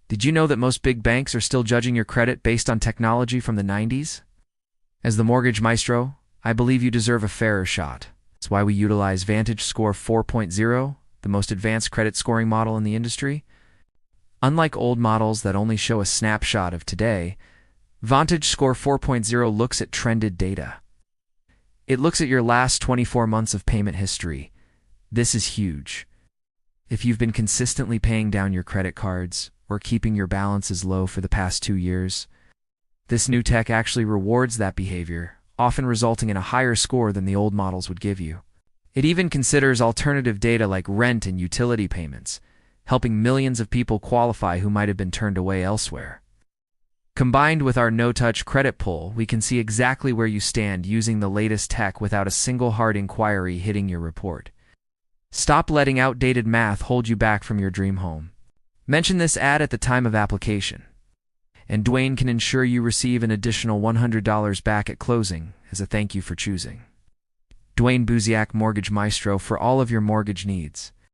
Did you know that most big banks are still judging your credit based on technology from the 90s? As the mortgage maestro, I believe you deserve a fairer shot. That's why we utilize Vantage Score 4.0, the most advanced credit scoring model in the industry. Unlike old models that only show a snapshot of today, Vantage Score 4.0 looks at trended data. It looks at your last 24 months of payment history. This is huge. If you've been consistently paying down your credit cards or keeping your balances low for the past 2 years, this new tech actually rewards that behavior, often resulting in a higher score than the old models would give you. It even considers alternative data like rent and utility payments, helping millions of people qualify who might have been turned away elsewhere. Combined with our no-touch credit pull, we can see exactly where you stand using the latest tech without a single hard inquiry hitting your report. Stop letting outdated math hold you back from your dream home. Mention this ad at the time of application, and Dwayne can ensure you receive an additional $100 back at closing as a thank you for choosing Dwayne Buziak Mortgage Maestro for all of your mortgage needs.